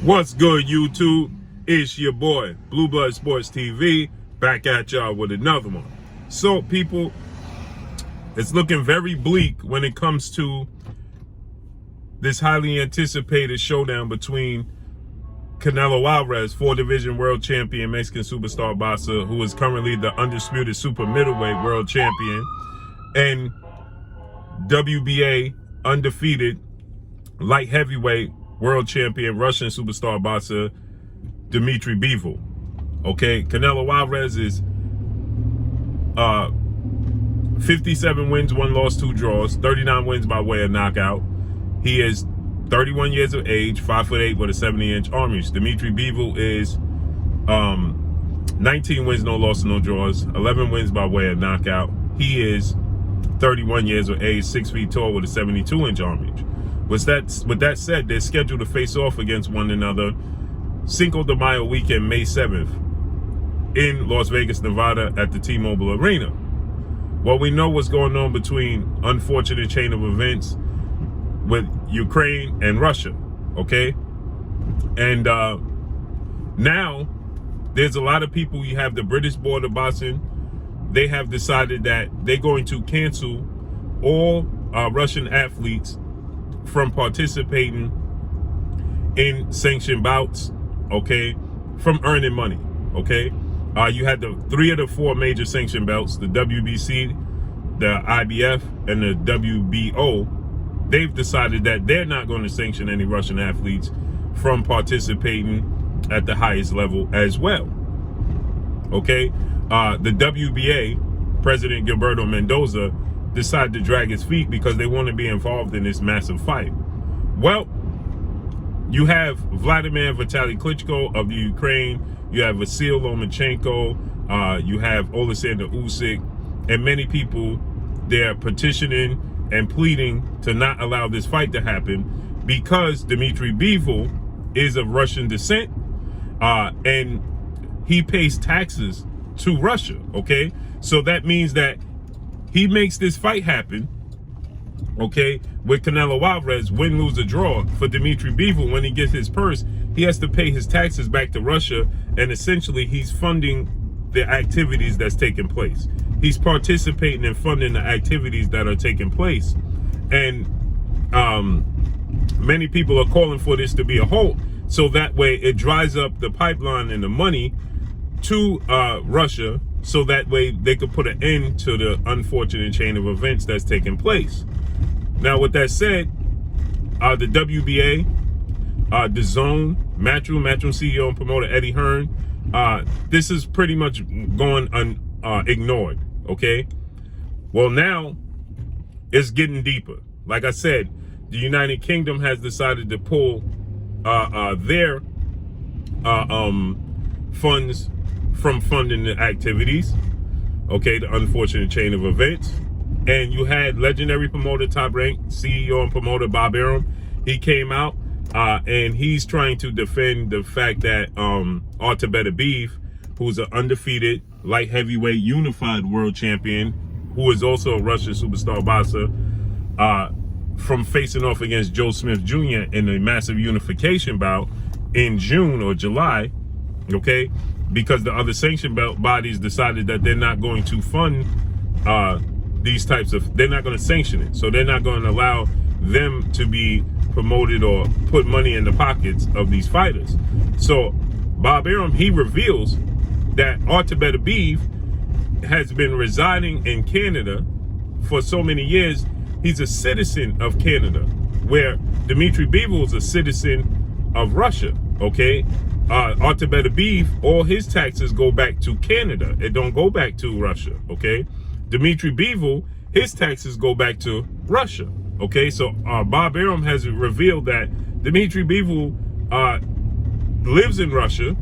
What's good, YouTube? It's your boy, Blue Blood Sports TV, back at y'all with another one. So, people, it's looking very bleak when it comes to this highly anticipated showdown between Canelo Alvarez, 4-division world champion, Mexican superstar boxer, who is currently the undisputed super middleweight world champion, and WBA undefeated light heavyweight world champion, Russian superstar boxer, Dmitry Bivol. Okay, Canelo Alvarez is 57 wins, 1 loss, 2 draws, 39 wins by way of knockout. He is 31 years of age, 5'8" with a 70-inch arm reach. Dmitry Bivol is 19 wins, no loss, no draws, 11 wins by way of knockout. He is 31 years of age, 6 feet tall with a 72-inch arm reach. With that said, they're scheduled to face off against one another Cinco de Mayo weekend, May 7th, in Las Vegas, Nevada, at the T-Mobile Arena. Well, we know what's going on between unfortunate chain of events with Ukraine and Russia, okay? And now there's a lot of people. You have the British Board of Boxing. They have decided that they're going to cancel all Russian athletes from participating in sanctioned bouts, okay, from earning money, okay? You had the 3 of the 4 major sanctioned belts, the WBC, the IBF, and the WBO. They've decided that they're not going to sanction any Russian athletes from participating at the highest level as well, okay? The WBA, President Gilberto Mendoza, decided to drag his feet because they want to be involved in this massive fight. Well, you have Vladimir Vitaly Klitschko of the Ukraine, you have Vasyl Lomachenko, you have Oleksandr Usyk, and many people, they're petitioning and pleading to not allow this fight to happen because Dmitry Bivol is of Russian descent, and he pays taxes to Russia, okay? So that means that he makes this fight happen, okay, with Canelo Alvarez, win, lose, or draw. For Dmitry Bivol, when he gets his purse, he has to pay his taxes back to Russia, and essentially he's funding the activities that's taking place. He's participating and funding the activities that are taking place. And many people are calling for this to be a halt, so that way it dries up the pipeline and the money to Russia, so that way they could put an end to the unfortunate chain of events that's taking place. Now, with that said, the WBA, the Zone, Matchroom CEO and promoter Eddie Hearn, this is pretty much going ignored, okay? Well, now it's getting deeper. Like I said, the United Kingdom has decided to pull their funds from funding the activities, okay, the unfortunate chain of events. And you had legendary promoter, top ranked CEO and promoter Bob Arum. He came out and he's trying to defend the fact that Artur Beterbiev, who's an undefeated light heavyweight unified world champion, who is also a Russian superstar boxer, from facing off against Joe Smith Jr. in a massive unification bout in June or July, okay, because the other sanction belt bodies decided that they're not going to fund these types of, they're not going to sanction it. So they're not going to allow them to be promoted or put money in the pockets of these fighters. So Bob Arum, he reveals that Artur Beterbiev has been residing in Canada for so many years. He's a citizen of Canada, where Dmitry Bivol is a citizen of Russia, okay? Artur Beterbiev, all his taxes go back to Canada. It don't go back to Russia, okay? Dmitry Bivol, his taxes go back to Russia, okay? So Bob Arum has revealed that Dmitry Bivol lives in Russia.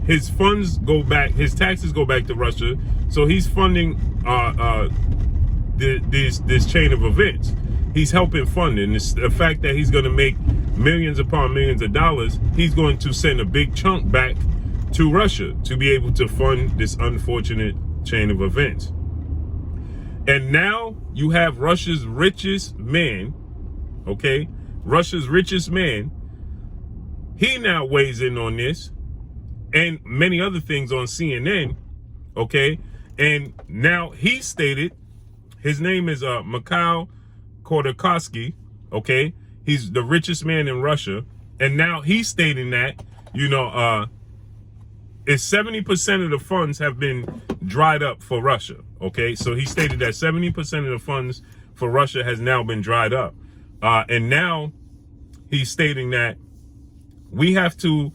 His funds go back, his taxes go back to Russia. So he's funding this chain of events. He's helping fund it. And it's the fact that he's going to make millions upon millions of dollars, he's going to send a big chunk back to Russia to be able to fund this unfortunate chain of events. And now you have Russia's richest man, okay? Russia's richest man he now weighs in on this and many other things on CNN, okay? And now he stated, his name is MIKHAIL Khodorkovsky, okay? He's the richest man in Russia. And now he's stating that, you know, is 70% of the funds have been dried up for Russia, okay? So he stated that 70% of the funds for Russia has now been dried up. And now he's stating that we have to,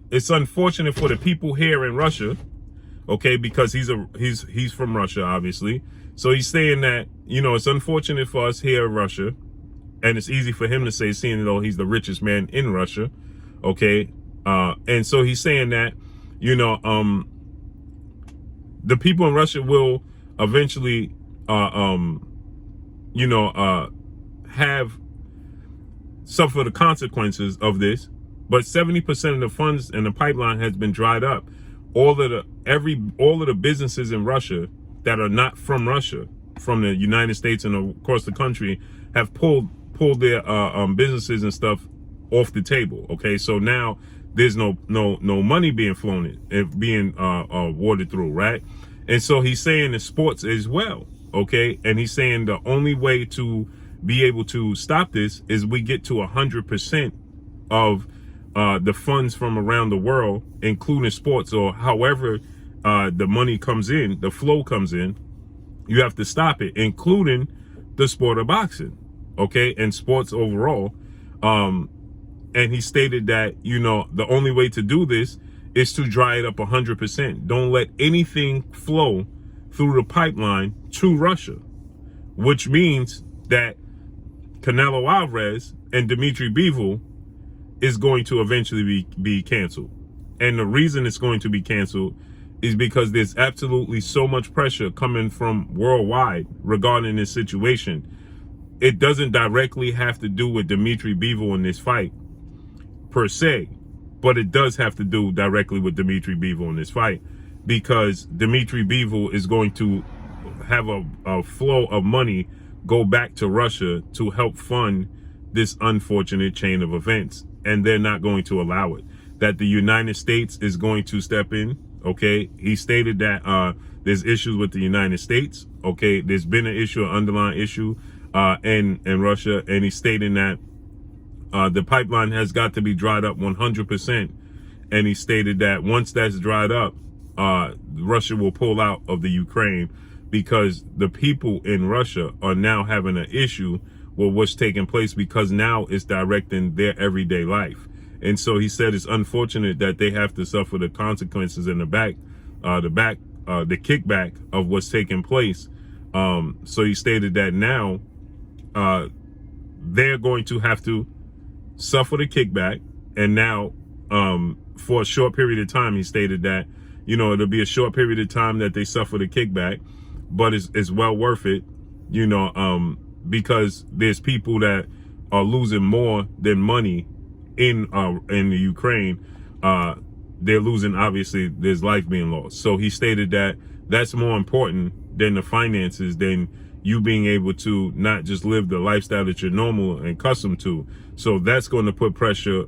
it's unfortunate for the people here in Russia, okay, because he's from Russia, obviously. So he's saying that, you know, it's unfortunate for us here in Russia, and it's easy for him to say, seeing though he's the richest man in Russia, okay? And so he's saying that, you know, the people in Russia will eventually, you know, have suffer the consequences of this. But 70% of the funds in the pipeline has been dried up. All of the businesses in Russia that are not from Russia, from the United States and of course the country, have pulled their businesses and stuff off the table. Okay, so now there's no money being flown in, being watered through, right? And so he's saying in sports as well, okay? And he's saying the only way to be able to stop this is we get to 100% of the funds from around the world, including sports, or however the money comes in, the flow comes in. You have to stop it, including the sport of boxing, okay, and sports overall. And he stated that, you know, the only way to do this is to dry it up 100%. Don't let anything flow through the pipeline to Russia, which means that Canelo Alvarez and Dmitry Bivol is going to eventually be canceled. And the reason it's going to be canceled is because there's absolutely so much pressure coming from worldwide regarding this situation. It doesn't directly have to do with Dmitry Bivol in this fight per se, but it does have to do directly with Dmitry Bivol in this fight, because Dmitry Bivol is going to have a flow of money go back to Russia to help fund this unfortunate chain of events, and they're not going to allow it. That the United States is going to step in, okay? He stated that there's issues with the United States, okay? There's been an issue, an underlying issue in Russia, and he's stating that the pipeline has got to be dried up 100%. And he stated that once that's dried up, Russia will pull out of the Ukraine, because the people in Russia are now having an issue with what's taking place, because now it's directing their everyday life. And so he said it's unfortunate that they have to suffer the consequences in the kickback of what's taking place. So he stated that now they're going to have to suffer the kickback. And now for a short period of time, he stated that, you know, it'll be a short period of time that they suffer the kickback, but it's well worth it, you know, because there's people that are losing more than money in the Ukraine. They're losing, obviously, there's life being lost. So he stated that that's more important than the finances, than you being able to not just live the lifestyle that you're normal and accustomed to. So that's going to put pressure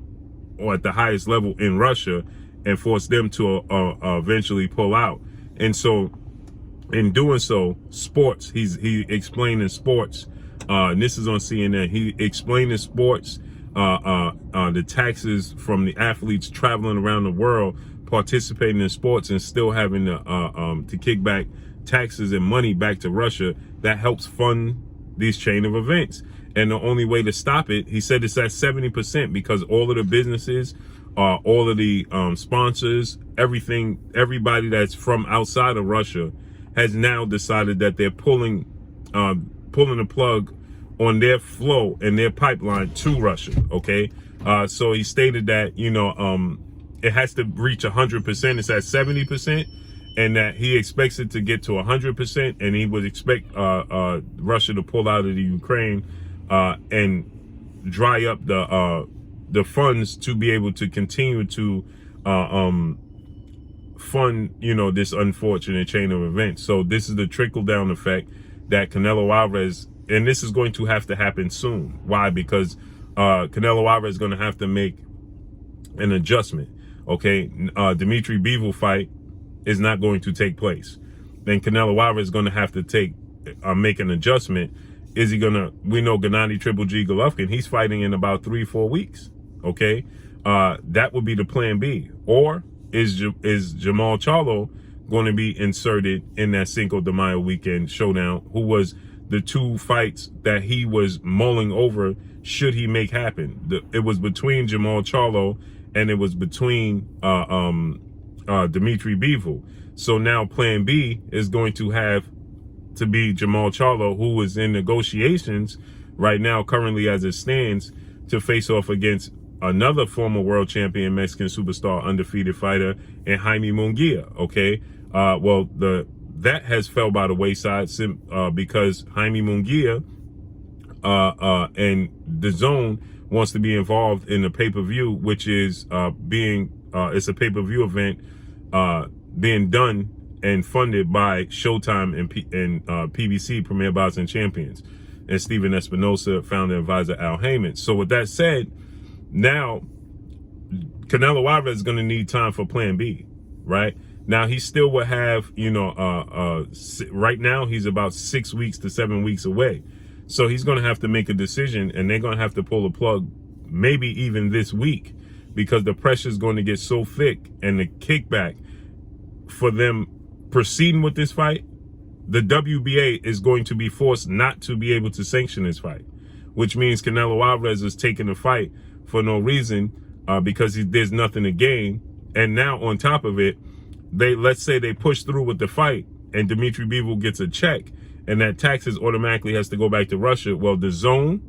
at the highest level in Russia and force them to eventually pull out. And so in doing so, sports, he explained in sports, and this is on CNN, he explained in sports the taxes from the athletes traveling around the world, participating in sports, and still having to kick back taxes and money back to Russia. That helps fund these chain of events. And the only way to stop it, he said, it's at 70%, because all of the businesses, all of the sponsors, everybody that's from outside of Russia has now decided that they're pulling the plug on their flow and their pipeline to Russia, okay? So he stated that, you know, it has to reach 100%. It's at 70%, and that he expects it to get to 100%, and he would expect Russia to pull out of the Ukraine and dry up the funds to be able to continue to fund, you know, this unfortunate chain of events. So this is the trickle-down effect that Canelo Alvarez, and this is going to have to happen soon. Why? Because Canelo Alvarez is going to have to make an adjustment. Okay, Dmitry Bivol fight is not going to take place. Then Canelo Alvarez is going to have to make an adjustment. Is he gonna? We know Gennady Triple G Golovkin, he's fighting in about 3-4 weeks. Okay, that would be the plan B. Or is Jamal Charlo going to be inserted in that Cinco de Mayo weekend showdown? Who was the 2 fights that he was mulling over? Should he make happen? It was between Jamal Charlo and it was between Dmitry Bivol. So now plan B is going to have to be Jamal Charlo, who is in negotiations right now, currently as it stands, to face off against another former world champion, Mexican superstar, undefeated fighter, and Jaime Munguia. Okay, well, that has fell by the wayside because Jaime Munguia and the Zone wants to be involved in the pay-per-view, which is it's a pay-per-view event being done and funded by Showtime and PBC, Premier Boxing Champions, and Steven Espinosa, founder advisor Al Heyman. So with that said, now Canelo Alvarez is going to need time for plan B, right? Now he still will have, right now he's about 6 weeks to 7 weeks away. So he's going to have to make a decision, and they're going to have to pull the plug maybe even this week, because the pressure is going to get so thick, and the kickback for them proceeding with this fight, the WBA is going to be forced not to be able to sanction this fight, which means Canelo Alvarez is taking the fight for no reason, because there's nothing to gain. And now on top of it, let's say they push through with the fight and Dmitry Bivol gets a check, and that taxes automatically has to go back to Russia. Well, the Zone,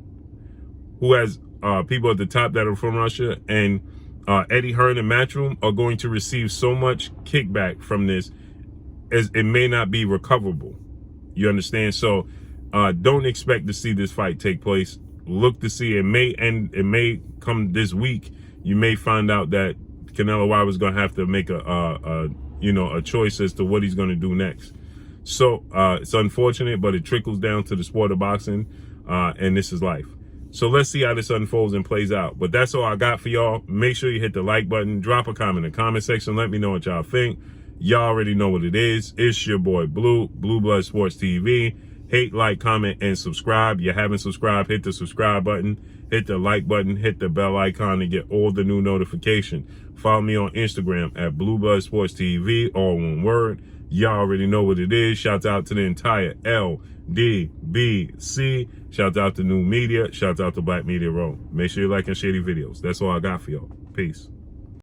who has people at the top that are from Russia, and Eddie Hearn and Matchroom are going to receive so much kickback from this as it may not be recoverable. You understand? So don't expect to see this fight take place. Look to see. It may come this week. You may find out that Canelo Alvarez is going to have to make a choice as to what he's going to do next. So it's unfortunate, but it trickles down to the sport of boxing, and this is life. So let's see how this unfolds and plays out. But that's all I got for y'all. Make sure you hit the like button, drop a comment in the comment section, let me know what y'all think. Y'all already know what it is. It's your boy Blue Blood Sports TV. Hate, like, comment, and subscribe. You haven't subscribed, hit the subscribe button, hit the like button, hit the bell icon to get all the new notification. Follow me on Instagram at Blue Blood Sports TV, all one word. Y'all already know what it is. Shout out to the entire LDBC. Shout out to New Media. Shout out to Black Media Row. Make sure you like and share these videos. That's all I got for y'all. Peace.